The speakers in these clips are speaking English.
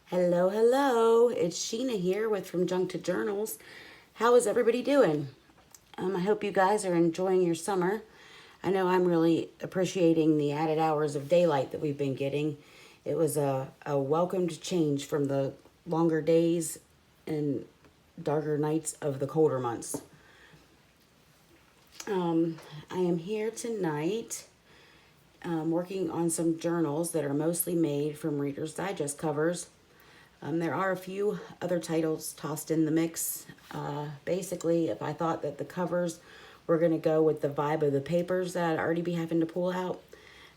Hello, hello. It's Sheena here with From Junk to Journals. How is everybody doing? I hope you guys are enjoying your summer. I know I'm really appreciating the added hours of daylight that we've been getting. It was a welcomed change from the longer days and darker nights of the colder months. I am here tonight working on some journals that are mostly made from Reader's Digest covers. There are a few other titles tossed in the mix. Basically, if I thought that the covers were going to go with the vibe of the papers that I'd already be having to pull out,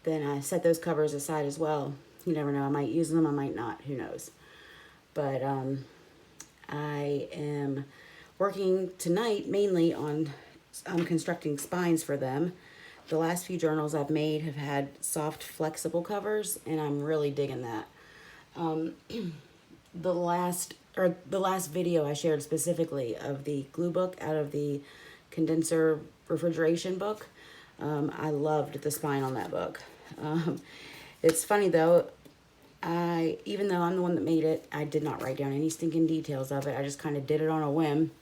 then I set those covers aside as well. You never know, I might use them, I might not, who knows. But I am working tonight mainly on constructing spines for them. The last few journals I've made have had soft, flexible covers, and I'm really digging that. The last video I shared specifically of the glue book out of the condenser refrigeration book, I loved the spine on that book. It's funny though, even though I'm the one that made it, I did not write down any stinking details of it. I just kind of did it on a whim,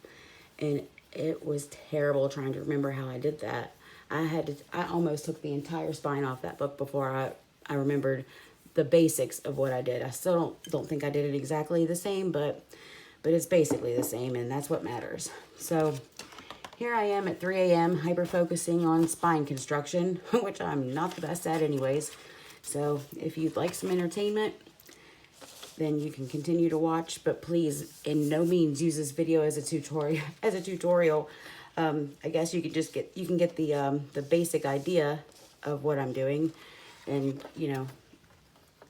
and it was terrible trying to remember how I did that. I almost took the entire spine off that book before I remembered the basics of what I did. I still don't think I did it exactly the same, but it's basically the same, and that's what matters. So here I am at 3 a.m. hyper focusing on spine construction, which I'm not the best at anyways. So if you'd like some entertainment, then you can continue to watch, but please in no means use this video as a tutorial. I guess you can get the basic idea of what I'm doing, and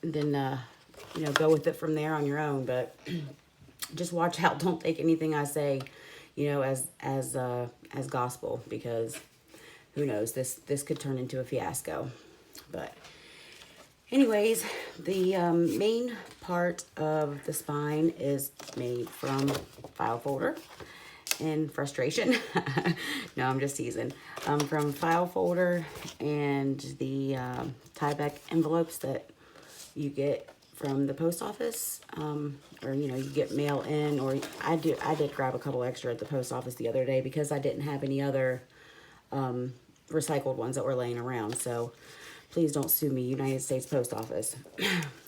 then go with it from there on your own. But just watch out. Don't take anything I say, as gospel, because who knows, this could turn into a fiasco. But anyways, the main part of the spine is made from file folder and frustration. No, I'm just teasing. From file folder and the tyvek envelopes that you get from the post office, or you get mail in, or I did grab a couple extra at the post office the other day because I didn't have any other recycled ones that were laying around. So please don't sue me, United States Post Office.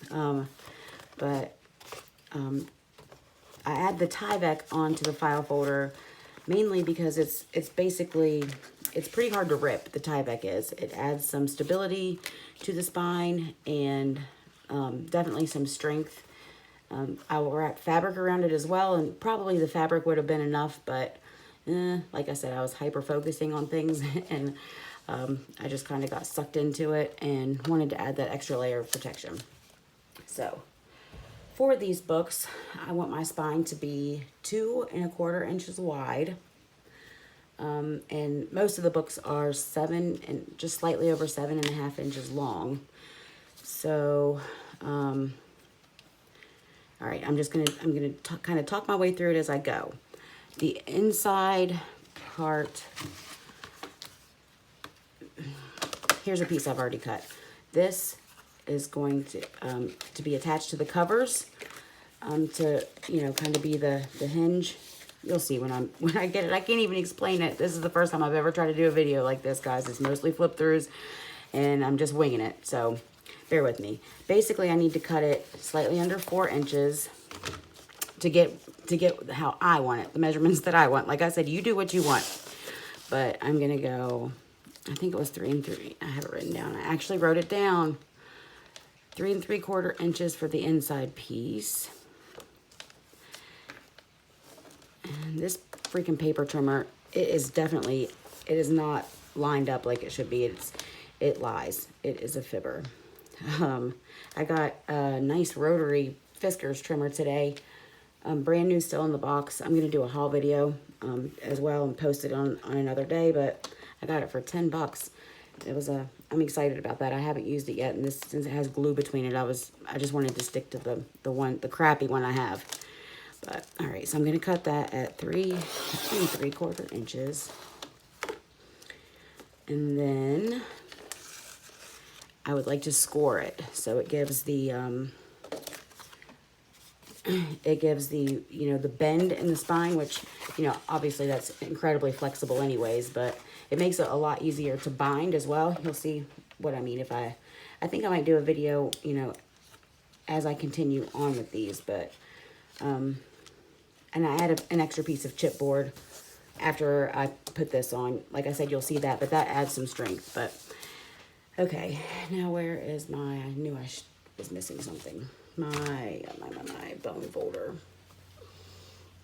But I add the tyvek onto the file folder mainly because it's pretty hard to rip. The tyvek is. It adds some stability to the spine and definitely some strength. I will wrap fabric around it as well, and probably the fabric would have been enough, but like I said, I was hyper focusing on things, and I just kind of got sucked into it and wanted to add that extra layer of protection. So for these books, I want my spine to be 2 1/4 inches wide. And most of the books are 7 and just slightly over 7.5 inches long. So, all right, I'm gonna kind of talk my way through it as I go. The inside part, here's a piece I've already cut. This is going to be attached to the covers, to kind of be the hinge. You'll see when I get it. I can't even explain it. This is the first time I've ever tried to do a video like this, guys. It's mostly flip throughs, and I'm just winging it. So bear with me. Basically, I need to cut it slightly under 4 inches to get how I want it, the measurements that I want. Like I said, you do what you want. But I'm gonna go, I think it was 3 and 3. I have it written down. I actually wrote it down. 3 3/4 inches for the inside piece. And this freaking paper trimmer, it is not lined up like it should be. It lies. It is a fibber. I got a nice rotary Fiskars trimmer today. Brand new, still in the box. I'm going to do a haul video as well and post it on another day, but I got it for $10. I'm excited about that. I haven't used it yet, and since it has glue between it, I just wanted to stick to the crappy one I have. But all right, so I'm going to cut that at 3 3/4 inches. And then I would like to score it so it gives the It gives the, you know, the bend in the spine, which, you know, obviously that's incredibly flexible anyways, but it makes it a lot easier to bind as well. You'll see what I mean if I think I might do a video, you know, as I continue on with these, but, and I add an extra piece of chipboard after I put this on. Like I said, you'll see that, but that adds some strength. But okay, now where is my, I knew I was missing something. My bone folder.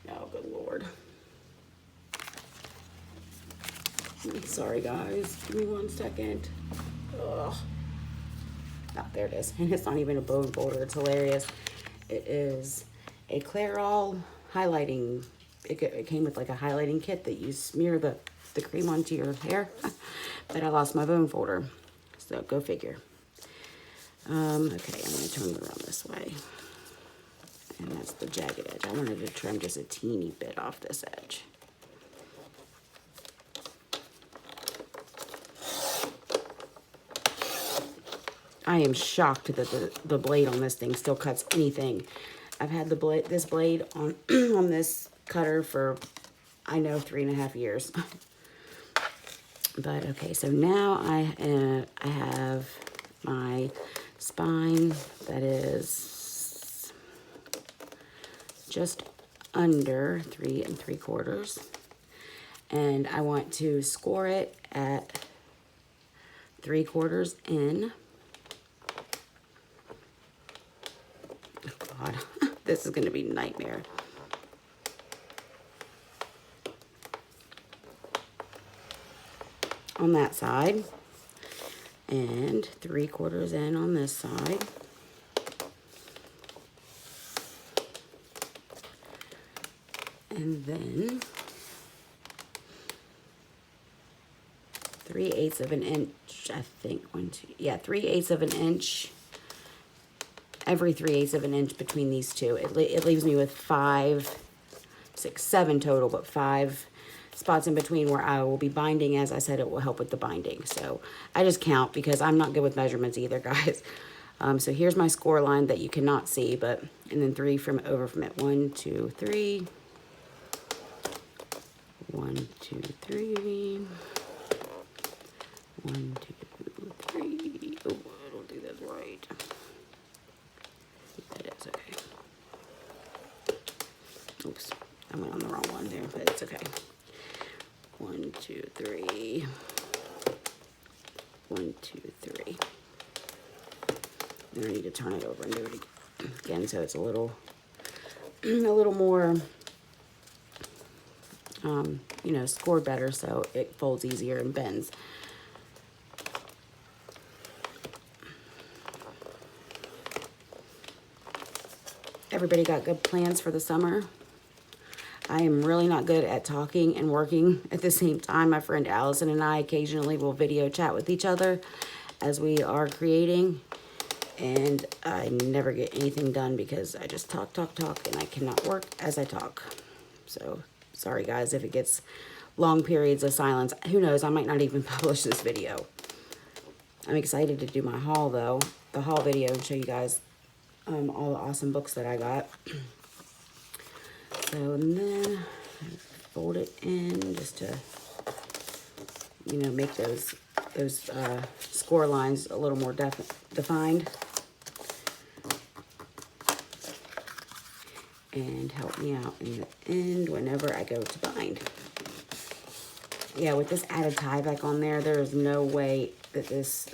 Oh, good Lord. Sorry, guys. Give me 1 second. Ugh. Oh, there it is. And it's not even a bone folder. It's hilarious. It is a Clairol highlighting. It came with like a highlighting kit that you smear the cream onto your hair. But I lost my bone folder. So go figure. Okay, I'm going to turn it around this way. And that's the jagged edge. I wanted to trim just a teeny bit off this edge. I am shocked that the blade on this thing still cuts anything. I've had this blade on on this cutter for, I know, 3.5 years. But okay, so now I have my spine that is just under 3 3/4, and I want to score it at 3/4 in. Oh God, this is going to be a nightmare. On that side, and 3/4 in on this side. And then 3/8 of an inch, I think. 3/8 of an inch. Every 3/8 of an inch between these two. It leaves me with 5, 6, 7 total, but 5 spots in between where I will be binding. As I said, it will help with the binding. So I just count because I'm not good with measurements either, guys. So here's my score line that you cannot see, but, and then 3 from over from it. 1, 2, 3. 1, 2, 3. 1, 2, 3. Oh, I don't do that right. That is okay. Oops, I went on the wrong one there, but it's okay. 1, 2, 3. 1, 2, 3. Then I need to turn it over and do it again, so it's a little more, you know, scored better, so it folds easier and bends. Everybody got good plans for the summer? I am really not good at talking and working at the same time. My friend Allison and I occasionally will video chat with each other as we are creating, and I never get anything done because I just talk, and I cannot work as I talk. So sorry guys if it gets long periods of silence. Who knows, I might not even publish this video. I'm excited to do my haul though, the haul video, and show you guys all the awesome books that I got. So, and then fold it in just to, you know, make those score lines a little more defined. And help me out in the end whenever I go to bind. Yeah, with this added tyvek on there, there is no way that this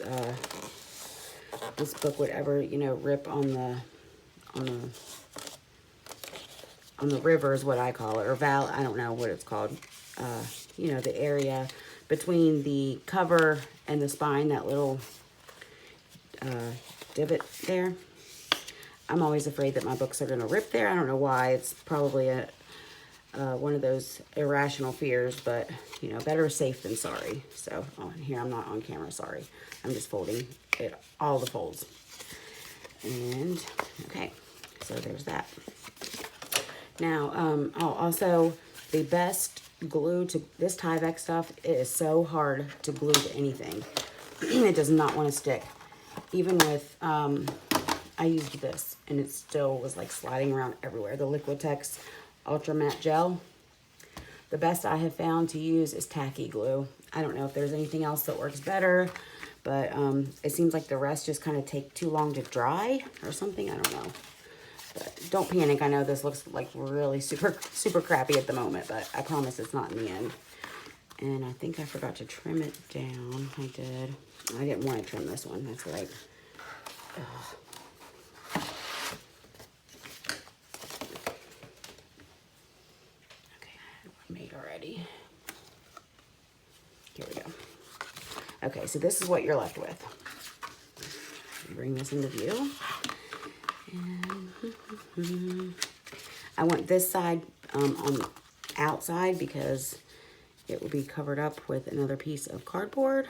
book would ever, you know, rip on the river is what I call it, or I don't know what it's called. You know, the area between the cover and the spine, that little divot there. I'm always afraid that my books are going to rip there. I don't know why. It's probably one of those irrational fears, but, you know, better safe than sorry. So, oh, and here, I'm not on camera, sorry. I'm just folding it, all the folds. And, okay, so there's that. Now, also, the best glue to this tyvek stuff, it is so hard to glue to anything. It does not want to stick. Even with I used this and it still was like sliding around everywhere. The Liquitex Ultra Matte Gel. The best I have found to use is tacky glue. I don't know if there's anything else that works better, but it seems like the rest just kind of take too long to dry or something. I don't know. But don't panic. I know this looks like really super crappy at the moment, but I promise it's not in the end. And I think I forgot to trim it down. I did. I didn't want to trim this one. That's right. Okay, I had one made already. Here we go. Okay, so this is what you're left with. Bring this into view. And I want this side on the outside because it will be covered up with another piece of cardboard.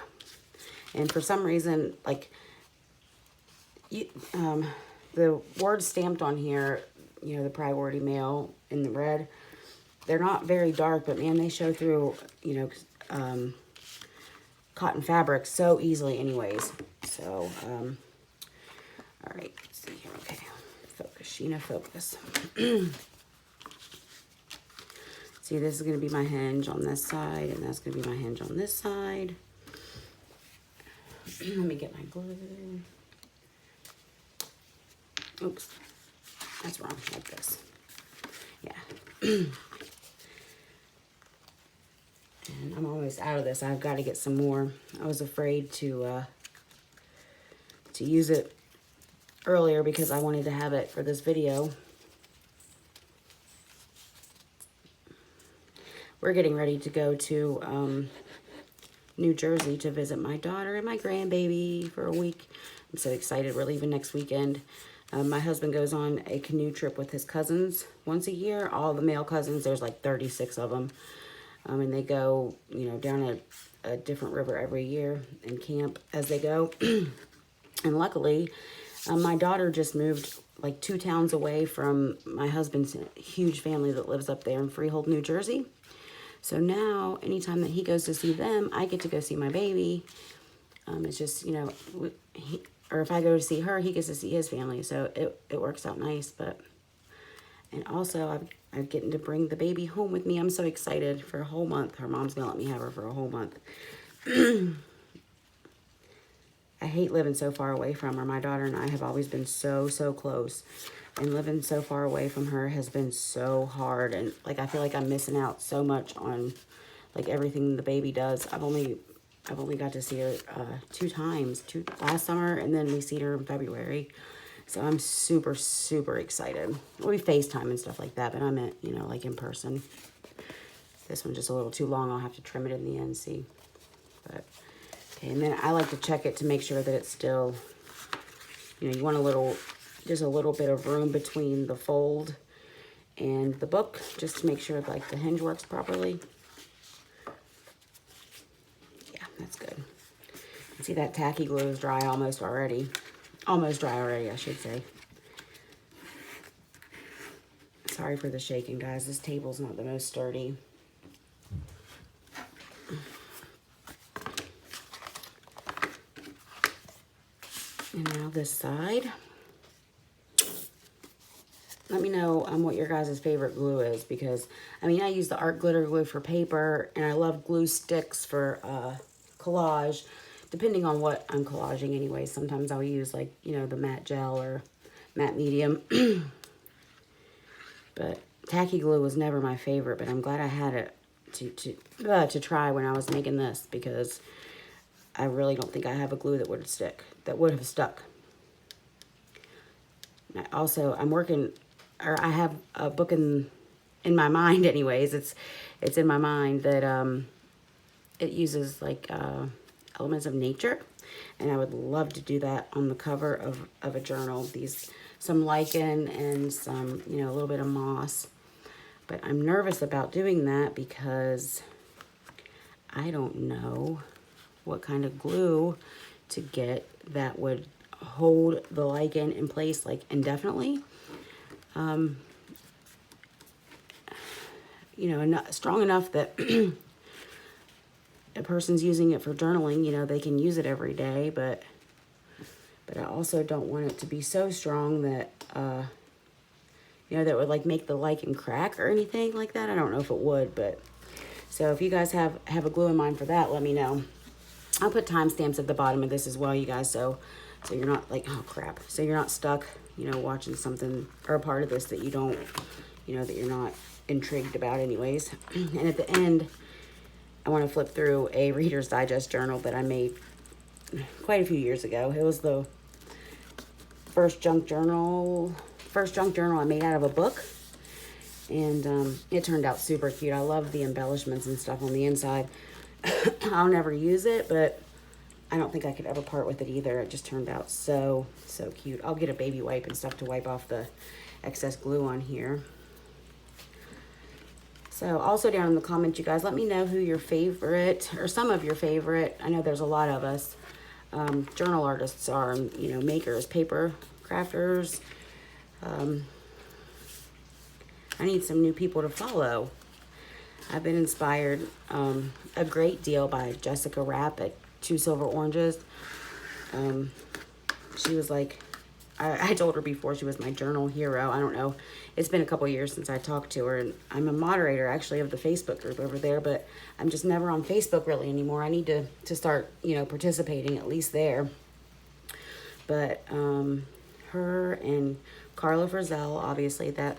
And for some reason, like, the words stamped on here, you know, the priority mail in the red, they're not very dark, but man, they show through, you know, cotton fabric so easily anyways. So, all right, let's see here. Okay, focus, Sheena, focus. See, this is going to be my hinge on this side, and that's going to be my hinge on this side. Let me get my glue. Oops, that's wrong, like this. Yeah. And I'm almost out of this. I've got to get some more. I was afraid to use it earlier because I wanted to have it for this video. We're getting ready to go to New Jersey to visit my daughter and my grandbaby for a week. I'm so excited. We're leaving next weekend. My husband goes on a canoe trip with his cousins once a year. All the male cousins, there's like 36 of them. And they go, you know, down a different river every year and camp as they go. And luckily, my daughter just moved like 2 towns away from my husband's huge family that lives up there in Freehold, New Jersey. So now, anytime that he goes to see them, I get to go see my baby. It's just, you know, or if I go to see her, he gets to see his family. So it works out nice. And also, I'm getting to bring the baby home with me. I'm so excited for a whole month. Her mom's going to let me have her for a whole month. I hate living so far away from her. My daughter and I have always been so close. And living so far away from her has been so hard. And, like, I feel like I'm missing out so much on, like, everything the baby does. I've only got to see her 2 times. Last summer, and then we see her in February. So I'm super excited. We FaceTime and stuff like that, but I meant, you know, like in person. This one's just a little too long. I'll have to trim it in the end, see. But, okay, and then I like to check it to make sure that it's still, you know, you want just a little bit of room between the fold and the book, just to make sure, like, the hinge works properly. Yeah, that's good. See, that tacky glue is dry almost already. Almost dry already, I should say. Sorry for the shaking, guys. This table's not the most sturdy. And now this side. Let me know what your guys' favorite glue is, because, I mean, I use the art glitter glue for paper, and I love glue sticks for collage. Depending on what I'm collaging anyway. Sometimes I'll use, like, you know, the matte gel or matte medium. But tacky glue was never my favorite, but I'm glad I had it to try when I was making this, because I really don't think I have a glue that would have stuck. I'm working, or I have a book in my mind anyways. It's in my mind that it uses, like, elements of nature, and I would love to do that on the cover of a journal. Some lichen and some, you know, a little bit of moss. But I'm nervous about doing that because I don't know what kind of glue to get that would hold the lichen in place, like, indefinitely. You know, strong enough that a person's using it for journaling, you know, they can use it every day, but but I also don't want it to be so strong that, you know, that would like make the lichen crack or anything like that. I don't know if it would, but so if you guys have a glue in mind for that, let me know. I'll put timestamps at the bottom of this as well, you guys, so you're not like, oh crap, so you're not stuck, you know, watching something or a part of this that you don't, you know, that you're not intrigued about anyways. And at the end, I want to flip through a Reader's Digest journal that I made quite a few years ago. It was the first junk journal I made out of a book. And it turned out super cute. I love the embellishments and stuff on the inside. I'll never use it, but I don't think I could ever part with it either. It just turned out so cute. I'll get a baby wipe and stuff to wipe off the excess glue on here. So also down in the comments, you guys, let me know who your favorite, or some of your favorite, I know there's a lot of us, journal artists are, you know, makers, paper crafters. I need some new people to follow. I've been inspired a great deal by Jessica Rapp at Two Silver Oranges. She was like, I told her before, she was my journal hero. I don't know. It's been a couple years since I talked to her, and I'm a moderator actually of the Facebook group over there, but I'm just never on Facebook really anymore. I need to start, you know, participating at least there. But her and Carla Frizzell, obviously, that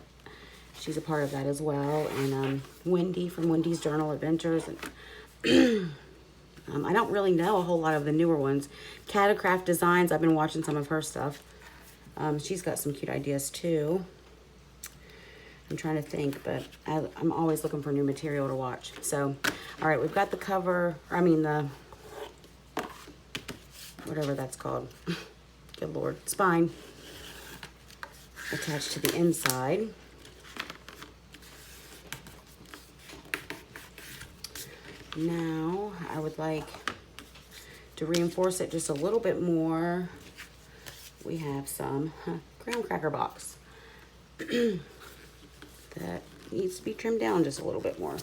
she's a part of that as well, and Wendy from Wendy's Journal Adventures. And I don't really know a whole lot of the newer ones. Catacraft Designs, I've been watching some of her stuff. She's got some cute ideas too. I'm trying to think, but I'm always looking for new material to watch. So, all right, we've got the cover, I mean the, whatever that's called. Good Lord, spine attached to the inside. Now, I would like to reinforce it just a little bit more. We have some graham cracker box that needs to be trimmed down just a little bit more.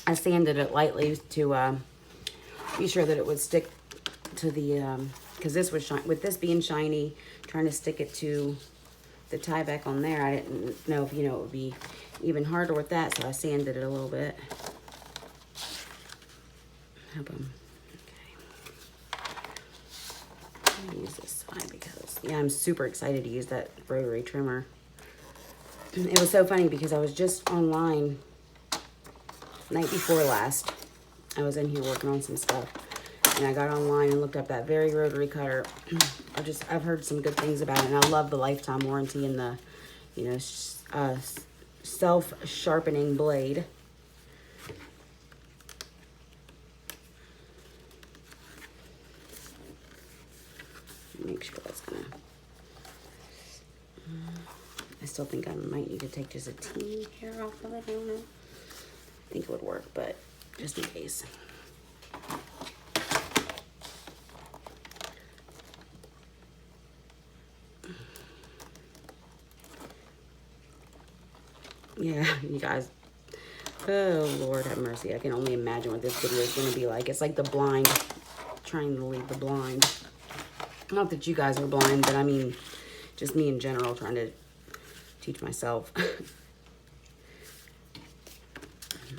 I sanded it lightly to be sure that it would stick to the, because this was with this being shiny, trying to stick it to the tyvek on there, I didn't know if, you know, it would be even harder with that, so I sanded it a little bit. Okay. I'm gonna use this side because, yeah, I'm super excited to use that rotary trimmer. It was so funny because I was just online night before last. I was in here working on some stuff, and I got online and looked up that very rotary cutter. I've heard some good things about it, and I love the lifetime warranty and the, you know, self-sharpening blade. Make sure that's gonna, I still think I might need to take just a teeny hair off of it. I don't know. I think it would work, but just in case. Yeah, you guys, oh Lord have mercy. I can only imagine what this video is going to be like. It's like the blind, trying to lead the blind. Not that you guys are blind, but I mean, just me in general, trying to teach myself. All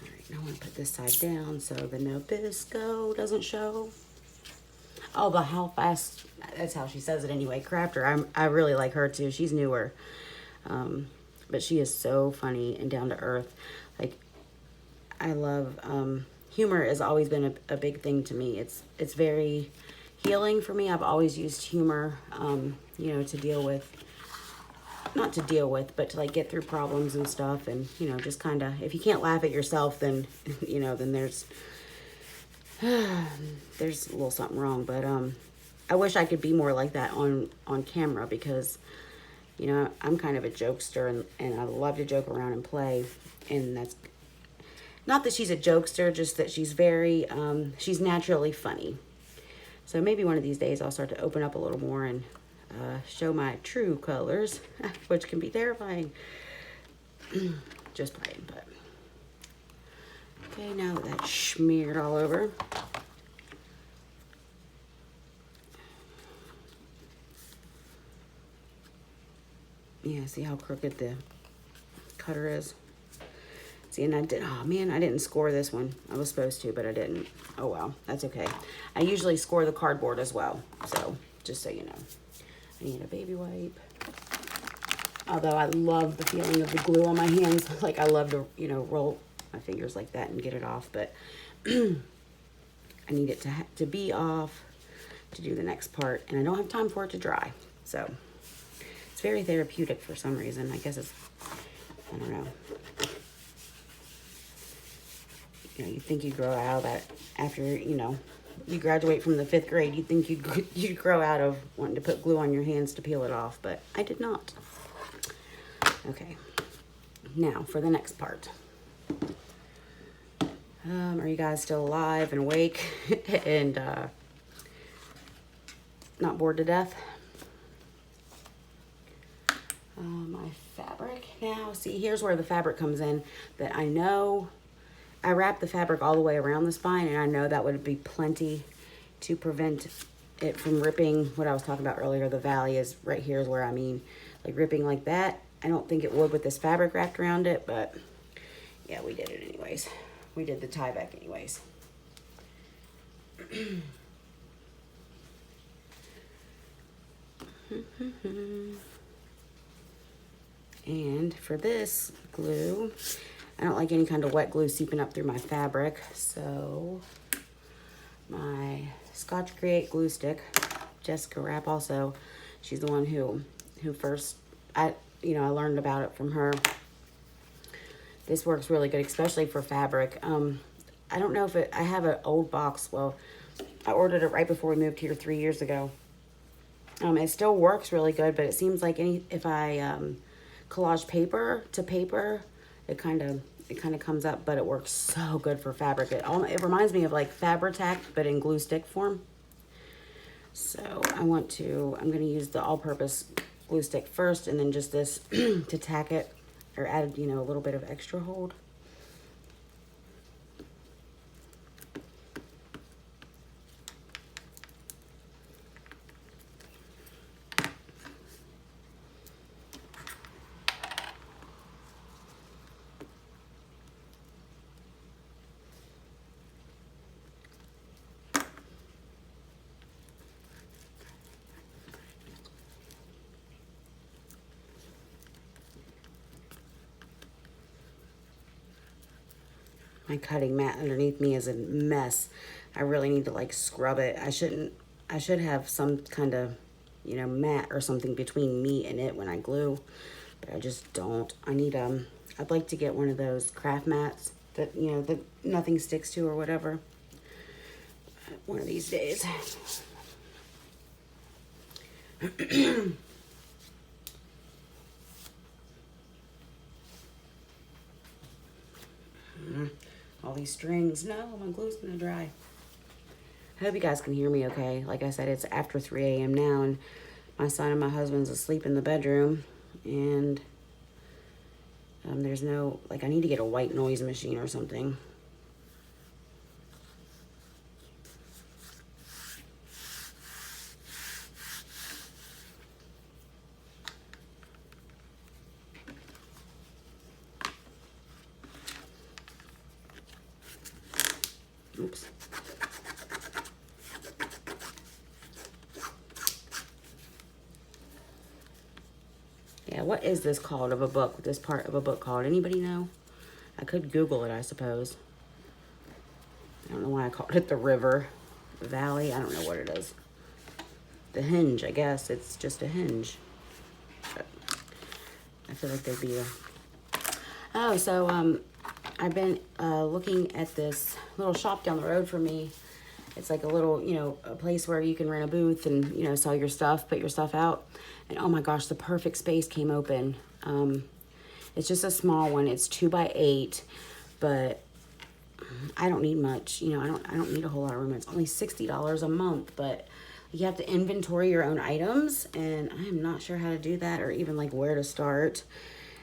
right, now I want to put this side down so the Nabisco doesn't show. Oh, the how fast, that's how she says it anyway. Crafter, I really like her too. She's newer. But she is so funny and down to earth. Like, I love, humor has always been a big thing to me. It's very healing for me. I've always used humor, you know, to deal with, not to deal with, but to like get through problems and stuff. And, you know, just kind of, if you can't laugh at yourself, then, you know, then there's a little something wrong. But, I wish I could be more like that on camera, because, you know, I'm kind of a jokester, and I love to joke around and play. And that's not that she's a jokester, just that she's very, she's naturally funny. So maybe one of these days I'll start to open up a little more and show my true colors, which can be terrifying. Just playing, but Okay, now that that's smeared all over, yeah, see how crooked the cutter is? See, and I did, oh man, I didn't score this one. I was supposed to, but I didn't. Oh well, that's okay. I usually score the cardboard as well, so just so you know. I need a baby wipe. Although I love the feeling of the glue on my hands. Like I love to, you know, roll my fingers like that and get it off, but I need it to be off to do the next part, and I don't have time for it to dry. So it's very therapeutic for some reason. I guess it's, I don't know. You know, you think you grow out of that after, you know, you graduate from the 5th grade. You think you'd grow out of wanting to put glue on your hands to peel it off, but I did not. Okay, now for the next part. Are you guys still alive and awake and not bored to death? My fabric now. See, here's where the fabric comes in. That I know I wrapped the fabric all the way around the spine, and I know that would be plenty to prevent it from ripping. What I was talking about earlier, the valley is right here is where I mean, like ripping like that. I don't think it would with this fabric wrapped around it, but yeah, we did it anyways. We did the tyvek anyways. And for this glue, I don't like any kind of wet glue seeping up through my fabric, so my Scotch Create glue stick, Jessica Rapp also, she's the one who first, I learned about it from her. This works really good, especially for fabric. I don't know if I have an old box. Well, I ordered it right before we moved here 3 years ago. It still works really good, but it seems like if I collage paper to paper, it kind of comes up, but it works so good for fabric. It reminds me of like Fabri-Tac, but in glue stick form. So I'm going to use the all-purpose glue stick first, and then just this to tack it or add, a little bit of extra hold. My cutting mat underneath me is a mess. I really need to like scrub it. I should have some kind of, mat or something between me and it when I glue, but I just don't. I'd like to get one of those craft mats that, that nothing sticks to or whatever. One of these days. All these strings. No, my glue's gonna dry. I hope you guys can hear me okay. Like I said, it's after 3 a.m. now, and my son and my husband's asleep in the bedroom, and there's no, I need to get a white noise machine or something. Oops. Yeah, what is this called of a book? This part of a book called? Anybody know? I could Google it, I suppose. I don't know why I called it the river valley. I don't know what it is. The hinge, I guess. It's just a hinge. But I feel like there'd be a... Oh, so, I've been looking at this little shop down the road from me. It's like a little, a place where you can rent a booth and, sell your stuff, put your stuff out. And oh my gosh, the perfect space came open. It's just a small one. It's 2x8, but I don't need much. I don't need a whole lot of room. It's only $60 a month, but you have to inventory your own items, and I am not sure how to do that or even like where to start.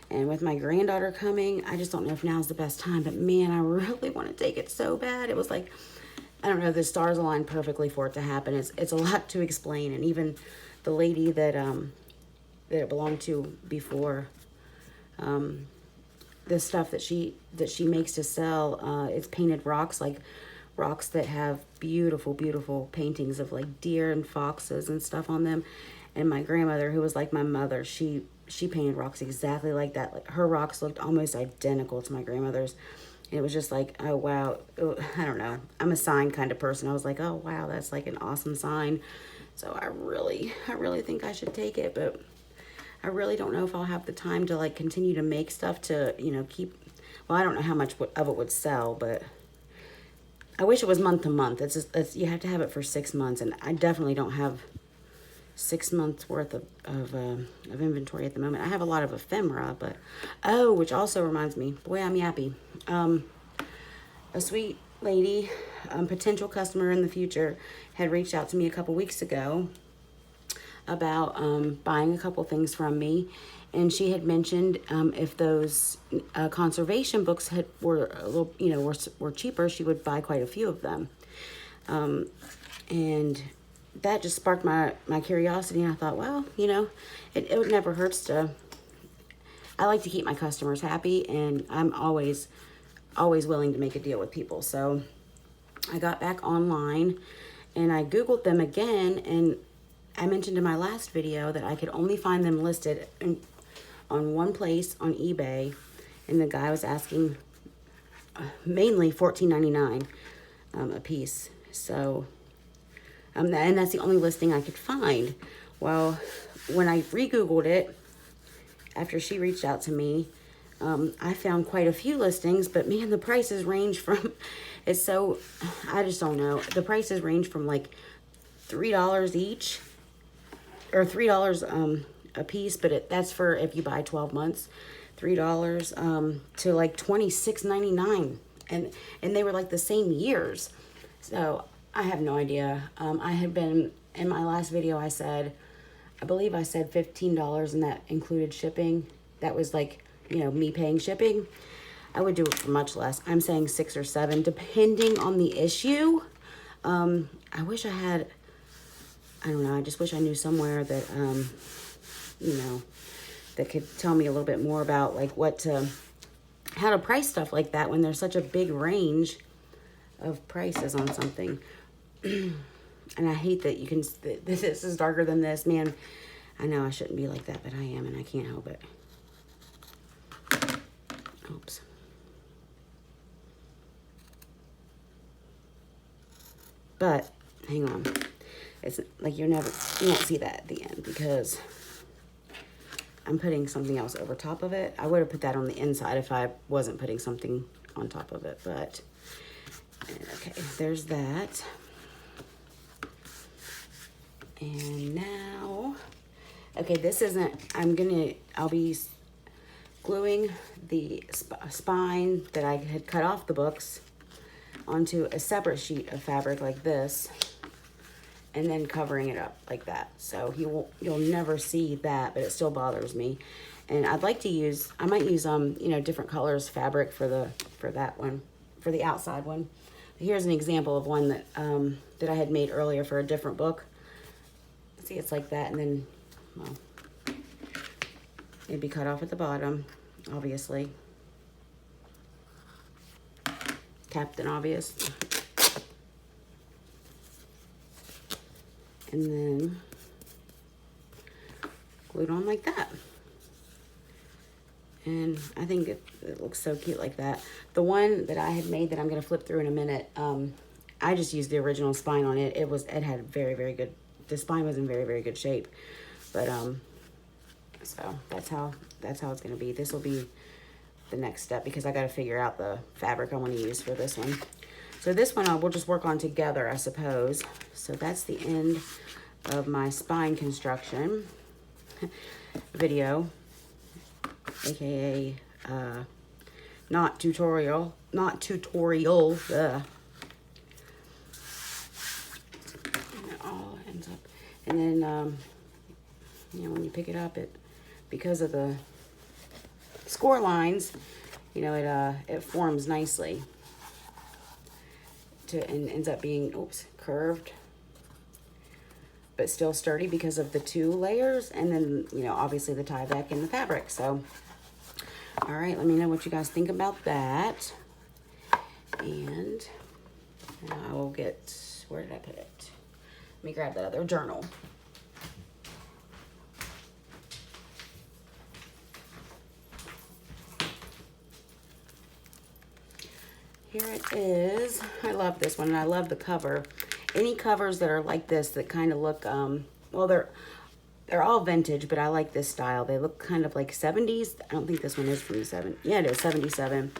And with my granddaughter coming, I just don't know if now's the best time. But man, I really want to take it so bad. It was like, I don't know, the stars aligned perfectly for it to happen. It's a lot to explain. And even the lady that it belonged to before, the stuff that she makes to sell, it's painted rocks, like rocks that have beautiful, beautiful paintings of like deer and foxes and stuff on them. And my grandmother, who was like my mother, she painted rocks exactly like that. Like her rocks looked almost identical to my grandmother's. And it was just like, oh wow, I don't know. I'm a sign kind of person. I was like, oh wow, that's like an awesome sign. So I really think I should take it, but I really don't know if I'll have the time to like continue to make stuff to, you know, keep, well, I don't know how much of it would sell, but I wish it was month to month. It's just, you have to have it for 6 months, and I definitely don't have 6 months worth of inventory at the moment. I have a lot of ephemera, but, oh, which also reminds me, boy, I'm yappy. A sweet lady, potential customer in the future, had reached out to me a couple weeks ago about buying a couple things from me, and she had mentioned if those conservation books were a little, you know, were cheaper, she would buy quite a few of them, and that just sparked my curiosity. And I thought, well, you know, it never hurts to. I like to keep my customers happy, and I'm always willing to make a deal with people. So I got back online and I Googled them again, and I mentioned in my last video that I could only find them listed on one place on eBay, and the guy was asking mainly $14.99 a piece. So, and that's the only listing I could find. Well, when I re-Googled it, after she reached out to me, I found quite a few listings, but man, the prices range from, it's so, I just don't know. The prices range from like $3 each, or $3 a piece, but that's for if you buy 12 months, $3 to like $26.99, and they were like the same years. So I have no idea. I had been, in my last video, I believe I said $15, and that included shipping. That was like, you know, me paying shipping. I would do it for much less. I'm saying 6 or 7, depending on the issue. I wish I had, I don't know, I just wish I knew somewhere that, you know, that could tell me a little bit more about like how to price stuff like that when there's such a big range of prices on something. And I hate that you can, this is darker than this, man. I know I shouldn't be like that, but I am, and I can't help it. Oops. But hang on, it's like you won't see that at the end because I'm putting something else over top of it. I would have put that on the inside if I wasn't putting something on top of it, but okay, there's that. And now, okay, this isn't, I'll be gluing the spine that I had cut off the books onto a separate sheet of fabric like this, and then covering it up like that. So you'll never see that, but it still bothers me. And I'd like to use, I might use you know, different colors fabric for that one, for the outside one. Here's an example of one that that I had made earlier for a different book. See, it's like that, and then, well, it'd be cut off at the bottom, obviously. Captain Obvious. And then glued on like that. And I think it looks so cute like that. The one that I had made that I'm going to flip through in a minute, I just used the original spine on it. It had very, very good, the spine was in very, very good shape. But so that's how it's going to be. This will be the next step because I got to figure out the fabric I want to use for this one. So this one we'll just work on together, I suppose. So that's the end of my spine construction video, aka not tutorial. Ugh. And it all ends up, and then you know, when you pick it up, because of the score lines, you know, it forms nicely and ends up being, oops, curved, but still sturdy because of the 2 layers. And then, you know, obviously the tyvek and the fabric. So, all right, let me know what you guys think about that. And I will get, where did I put it? Let me grab that other journal. Here it is. I love this one, and I love the cover. Any covers that are like this that kind of look, well, they're all vintage, but I like this style. They look kind of like 70s. I don't think this one is from the 70s. Yeah, it is 77.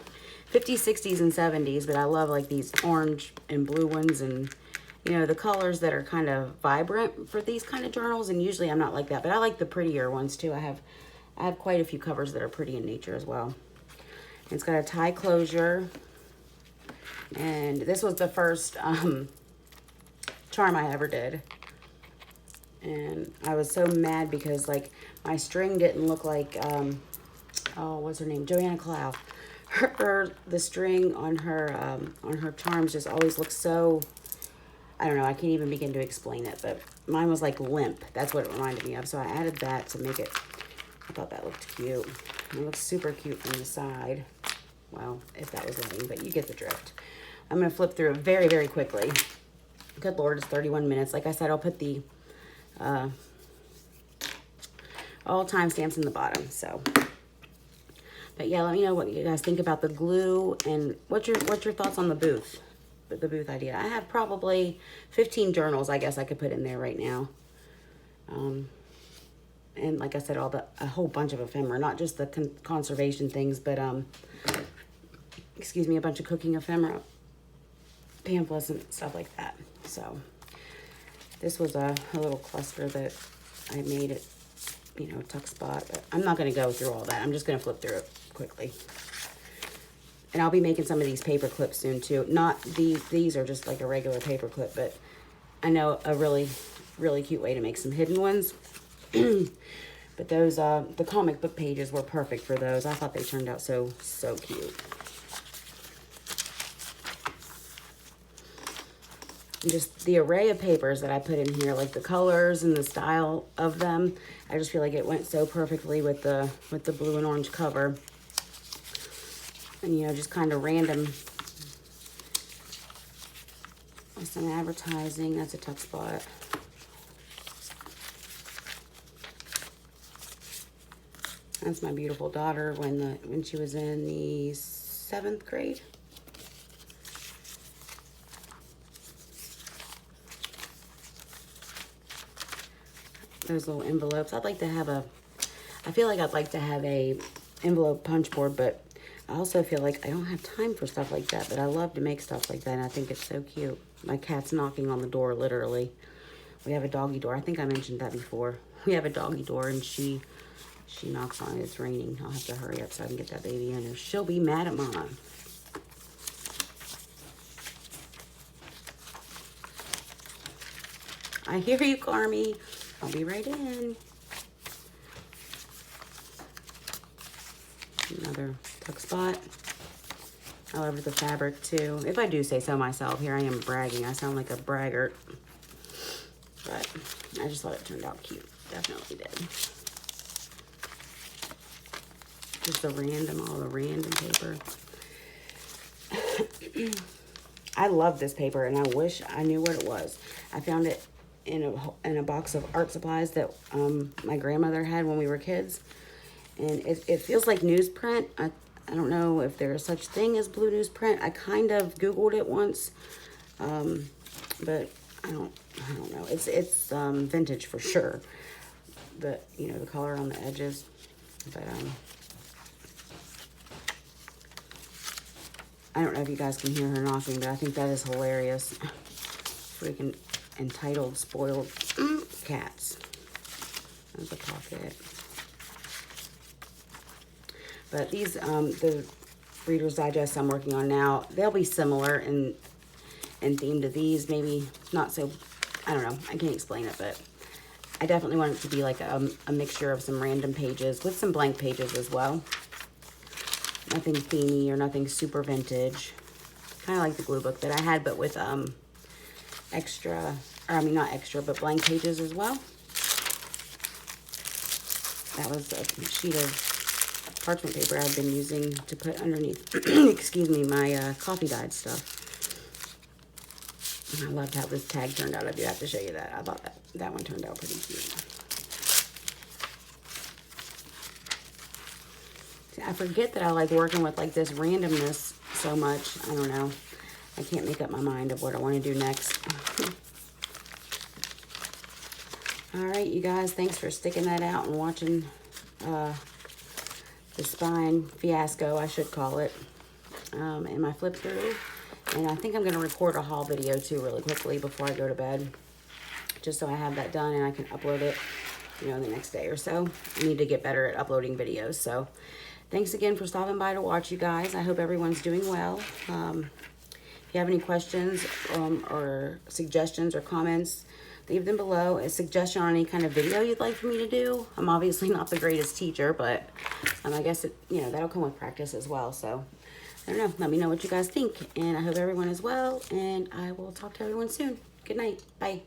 50s, 60s, and 70s, but I love like these orange and blue ones, and you know, the colors that are kind of vibrant for these kind of journals. And usually I'm not like that, but I like the prettier ones too. I have quite a few covers that are pretty in nature as well. It's got a tie closure, and this was the first charm I ever did. And I was so mad because like my string didn't look like, oh, what's her name? Joanna Clow. The string on her charms just always looks so, I don't know, I can't even begin to explain it, but mine was like limp. That's what it reminded me of. So I added that to make it, I thought that looked cute. It looks super cute from the side. Well, if that was letting, but you get the drift. I'm going to flip through it very, very quickly. Good Lord, it's 31 minutes. Like I said, I'll put the all timestamps in the bottom. So, but yeah, let me know what you guys think about the glue, and what's your thoughts on the booth idea. I have probably 15 journals, I guess I could put in there right now. And like I said, a whole bunch of ephemera, not just the conservation things, but excuse me, a bunch of cooking ephemera, pamphlets and stuff like that. So this was a little cluster that I made it, you know, tuck spot. But I'm not going to go through all that. I'm just going to flip through it quickly. And I'll be making some of these paper clips soon too. Not these are just like a regular paper clip, but I know a really, really cute way to make some hidden ones. But those, the comic book pages were perfect for those. I thought they turned out so cute. And just the array of papers that I put in here, like the colors and the style of them, I just feel like it went so perfectly with the blue and orange cover. And, you know, just kind of random. Some advertising. That's a tuck spot. That's my beautiful daughter when she was in the 7th grade. Those little envelopes. I'd like to have I feel like I'd like to have a envelope punch board, but I also feel like I don't have time for stuff like that, but I love to make stuff like that, and I think it's so cute. My cat's knocking on the door, literally. We have a doggy door. I think I mentioned that before. We have a doggy door, and she knocks on it. It's raining. I'll have to hurry up so I can get that baby in, or she'll be mad at Mom. I hear you, Carmi. I'll be right in. Another tuck spot. I love the fabric too. If I do say so myself, here I am bragging. I sound like a braggart. But I just thought it turned out cute. Definitely did. Just all the random paper. I love this paper, and I wish I knew what it was. I found it in a box of art supplies that my grandmother had when we were kids. And it feels like newsprint. I don't know if there's such thing as blue newsprint. I kind of Googled it once, but I don't know. It's vintage for sure. But you know, the color on the edges. But I don't know if you guys can hear her knocking, but I think that is hilarious. Freaking entitled, spoiled cats. There's a pocket. But these, the Reader's Digest I'm working on now, they'll be similar in theme to these. Maybe not so, I don't know. I can't explain it, but I definitely want it to be like a mixture of some random pages with some blank pages as well. Nothing themey or nothing super vintage. Kind of like the glue book that I had, but with extra, or I mean not extra, but blank pages as well. That was a sheet of parchment paper I've been using to put underneath, excuse me, my coffee dyed stuff. And I loved how this tag turned out. I do have to show you that. I thought that one turned out pretty cute. See, I forget that I like working with like this randomness so much. I don't know. I can't make up my mind of what I want to do next. All right, you guys, thanks for sticking that out and watching the spine fiasco, I should call it, and my flip through. And I think I'm going to record a haul video too really quickly before I go to bed, just so I have that done and I can upload it, you know, the next day or so. I need to get better at uploading videos. So thanks again for stopping by to watch, you guys. I hope everyone's doing well. If you have any questions or suggestions or comments, leave them below. A suggestion on any kind of video you'd like for me to do. I'm obviously not the greatest teacher, but I guess you know, that'll come with practice as well. So I don't know. Let me know what you guys think, and I hope everyone is well. And I will talk to everyone soon. Good night. Bye.